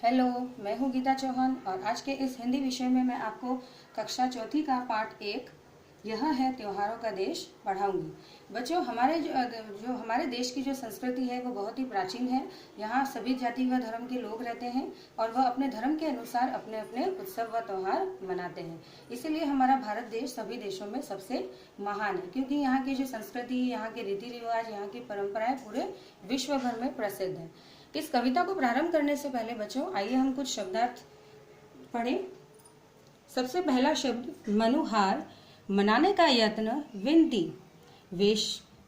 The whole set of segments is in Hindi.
हेलो, मैं हूँ गीता चौहान और आज के इस हिंदी विषय में मैं आपको कक्षा चौथी का पाठ 1 यह है त्योहारों का देश पढ़ाऊंगी। बच्चों, हमारे देश की जो संस्कृति है वो बहुत ही प्राचीन है। यहाँ सभी जाति व धर्म के लोग रहते हैं और वह अपने धर्म के अनुसार अपने अपने उत्सव व त्यौहार मनाते हैं। इसीलिए हमारा भारत देश सभी देशों में सबसे महान है, क्योंकि यहाँ की जो संस्कृति, यहाँ के रीति रिवाज, यहाँ की परंपराएं पूरे विश्व भर में प्रसिद्ध है। इस कविता को प्रारंभ करने से पहले बच्चों आइए हम कुछ शब्दार्थ पढ़ें। सबसे पहला शब्द मनुहार, मनाने का यत्न, विनती। वेश,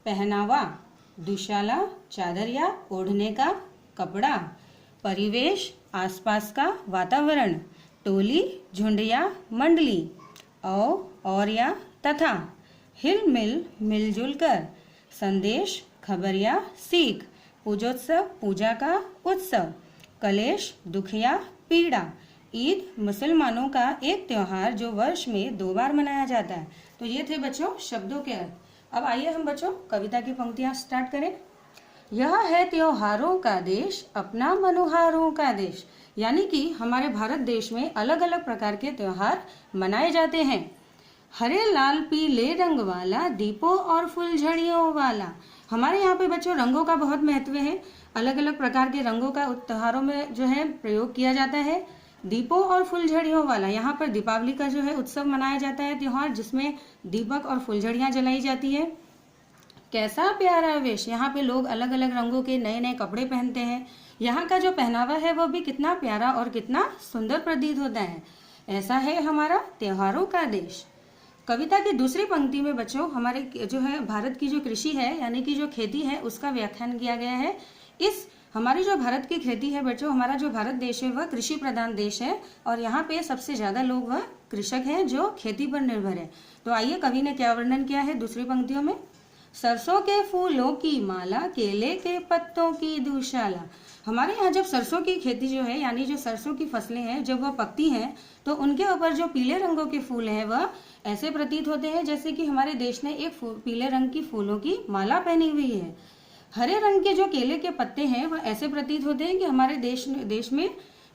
पहनावा, दुशाला, चादर या ओढ़ने का कपड़ा। परिवेश, आसपास का वातावरण। टोली, झुंड या मंडली। और या तथा। हिल मिल, मिलजुल कर। संदेश, खबर या सीख। पूजोत्सव, पूजा का उत्सव। कलेश, दुख या पीड़ा। ईद, मुसलमानों का एक त्योहार जो वर्ष में 2 बार मनाया जाता है। तो ये थे बच्चों शब्दों के अर्थ। अब आइए हम बच्चों कविता की पंक्तियां स्टार्ट करें। यह है त्योहारों का देश, अपना मनुहारों का देश। यानी कि हमारे भारत देश में अलग अलग प्रकार के त्योहार मनाए जाते हैं। हरे लाल पीले रंग वाला, दीपों और फुलझड़ियों वाला। हमारे यहाँ पे बच्चों रंगों का बहुत महत्व है। अलग अलग प्रकार के रंगों का त्योहारों में जो है प्रयोग किया जाता है। दीपों और फुलझड़ियों वाला, यहाँ पर दीपावली का जो है उत्सव मनाया जाता है, त्योहार जिसमें दीपक और फुलझड़ियाँ जलाई जाती है। कैसा प्यारा वेश, यहाँ पे लोग अलग अलग रंगों के नए नए कपड़े पहनते हैं। यहाँ का जो पहनावा है वो भी कितना प्यारा और कितना सुंदर प्रतीत होता है। ऐसा है हमारा त्योहारों का देश। कविता की दूसरी पंक्ति में बच्चों हमारे जो है भारत की जो कृषि है यानी कि जो खेती है उसका व्याख्यान किया गया है। इस हमारी जो भारत की खेती है बच्चों, हमारा जो भारत देश है वह कृषि प्रधान देश है और यहाँ पे सबसे ज्यादा लोग वह कृषक हैं जो खेती पर निर्भर है। तो आइए कवि ने क्या वर्णन किया है दूसरी पंक्तियों में। सरसों के फूलों की माला, केले के पत्तों की दुशाला। हमारे यहाँ जब सरसों की खेती जो है यानी जो सरसों की फसलें हैं जब वह पकती हैं तो उनके ऊपर जो पीले रंगों के फूल हैं वह ऐसे प्रतीत होते हैं जैसे कि हमारे देश ने एक पीले रंग की फूलों की माला पहनी हुई है। हरे रंग के जो केले के पत्ते हैं वह ऐसे प्रतीत होते हैं कि हमारे देश में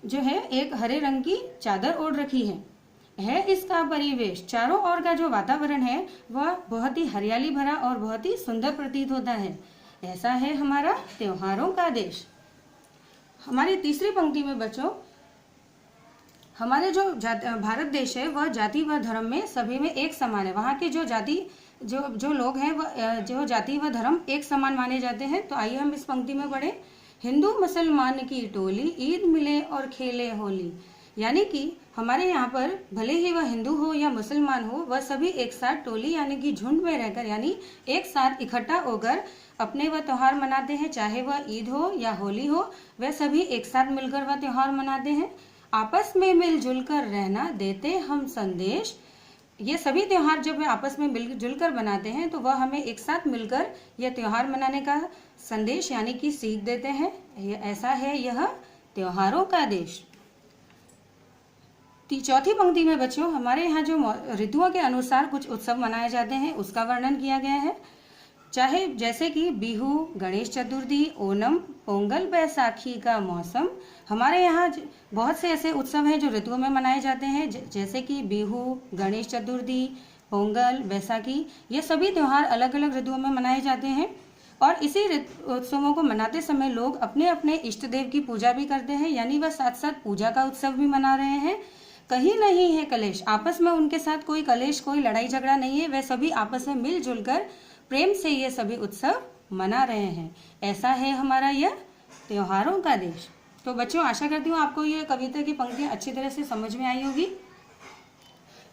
जो है एक हरे रंग की चादर ओढ़ रखी है इसका परिवेश। चारों ओर का जो वातावरण है वह बहुत ही हरियाली भरा और बहुत ही सुंदर प्रतीत होता है। ऐसा है हमारा त्योहारों का देश। हमारी तीसरी पंक्ति में बच्चों हमारे जो भारत देश है वह जाति व धर्म में सभी में एक समान है। वहाँ के जो जाति जो लोग हैं वह जो जाति व धर्म एक समान माने जाते हैं। तो आइए हम इस पंक्ति में पढ़ें। हिंदू मुसलमान की टोली, ईद मिले और खेले होली। यानी कि हमारे यहाँ पर भले ही वह हिंदू हो या मुसलमान हो वह सभी एक साथ टोली यानी कि झुंड में रहकर यानी एक साथ इकट्ठा होकर अपने वह त्योहार मनाते हैं। चाहे वह ईद हो या होली हो, वह सभी एक साथ मिलकर वह त्योहार मनाते हैं। आपस में मिलजुल कर रहना देते हम संदेश। ये सभी त्योहार जब वे आपस में मिलजुल कर बनाते हैं तो वह हमें एक साथ मिलकर यह त्योहार मनाने का संदेश यानी कि सीख देते हैं। ऐसा है यह त्योहारों का देश। चौथी पंक्ति में बच्चों हमारे यहाँ जो ऋतुओं के अनुसार कुछ उत्सव मनाए जाते हैं उसका वर्णन किया गया है। चाहे जैसे कि बिहू, गणेश चतुर्थी, ओणम, पोंगल, बैसाखी का मौसम। हमारे यहाँ बहुत से ऐसे उत्सव हैं जो ऋतुओं में मनाए जाते हैं जैसे कि बिहू, गणेश चतुर्थी, पोंगल, बैसाखी। ये सभी त्यौहार अलग अलग ऋतुओं में मनाए जाते हैं और इसी उत्सवों को मनाते समय लोग अपने अपने इष्ट देव की पूजा भी करते हैं यानी वह साथ साथ पूजा का उत्सव भी मना रहे हैं। कहीं नहीं है कलेश, आपस में उनके साथ कोई कलेश कोई लड़ाई झगड़ा नहीं है। वह सभी आपस में मिलजुल कर प्रेम से ये सभी उत्सव मना रहे हैं। ऐसा है हमारा यह त्योहारों का देश। तो बच्चों आशा करती हूँ आपको ये कविता की पंक्तियां अच्छी तरह से समझ में आई होगी।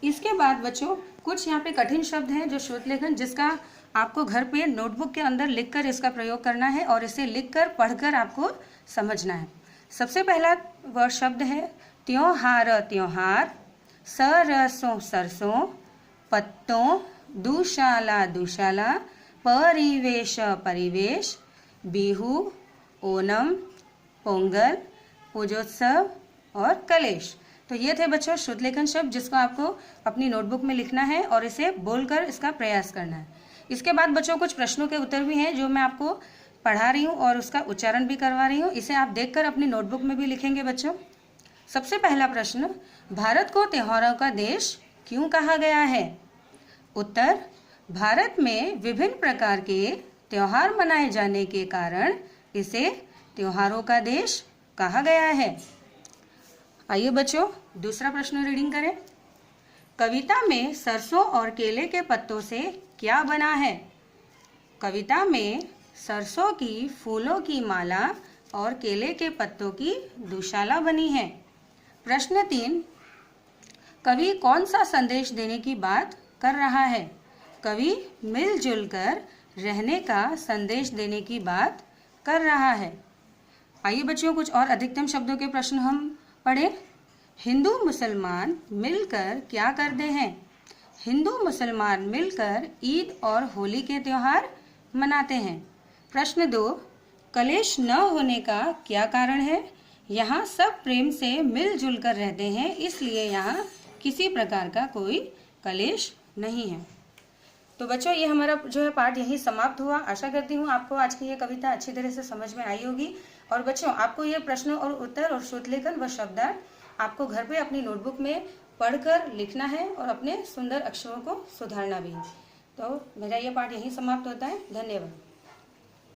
इसके बाद बच्चों कुछ यहाँ पे कठिन शब्द हैं जो श्रुत लेखन जिसका आपको घर पे नोटबुक के अंदर लिखकर इसका प्रयोग करना है और इसे लिखकर पढ़कर आपको समझना है। सबसे पहला वह शब्द है त्योहार, त्योहार। सरसों, सरसों। पत्तों, दुशाला, दुशाला। परिवेश, परिवेश। बिहू, ओणम, पोंगल, पूजोत्सव और कलेश। तो ये थे बच्चों श्रुतलेखन शब्द जिसको आपको अपनी नोटबुक में लिखना है और इसे बोलकर इसका प्रयास करना है। इसके बाद बच्चों कुछ प्रश्नों के उत्तर भी हैं जो मैं आपको पढ़ा रही हूँ और उसका उच्चारण भी करवा रही हूँ। इसे आप देखकर अपनी नोटबुक में भी लिखेंगे बच्चों। सबसे पहला प्रश्न, भारत को त्योहारों का देश क्यों कहा गया है? उत्तर, भारत में विभिन्न प्रकार के त्योहार मनाए जाने के कारण इसे त्योहारों का देश कहा गया है। आइए बच्चों, दूसरा प्रश्न रीडिंग करें। कविता में सरसों और केले के पत्तों से क्या बना है? कविता में सरसों की फूलों की माला और केले के पत्तों की दुशाला बनी है। प्रश्न 3, कवि कौन सा संदेश देने की बात कर रहा है? कवि मिलजुल कर रहने का संदेश देने की बात कर रहा है। आइए बच्चों, कुछ और अधिकतम शब्दों के प्रश्न हम पढ़ें। हिंदू मुसलमान मिलकर क्या करते हैं? हिंदू मुसलमान मिलकर ईद और होली के त्योहार मनाते हैं। प्रश्न 2, कलेश न होने का क्या कारण है? यहाँ सब प्रेम से मिलजुल कर रहते हैं, इसलिए यहाँ किसी प्रकार का कोई कलेश नहीं है। तो बच्चों, ये हमारा जो है पाठ यही समाप्त हुआ। आशा करती हूँ आपको आज की ये कविता अच्छी तरह से समझ में आई होगी। और बच्चों, आपको ये प्रश्न और उत्तर और शुद्धलेखन व शब्दार्थ आपको घर पे अपनी नोटबुक में पढ़कर लिखना है और अपने सुंदर अक्षरों को सुधारना भी है। तो मेरा ये पाठ यही समाप्त होता है। धन्यवाद।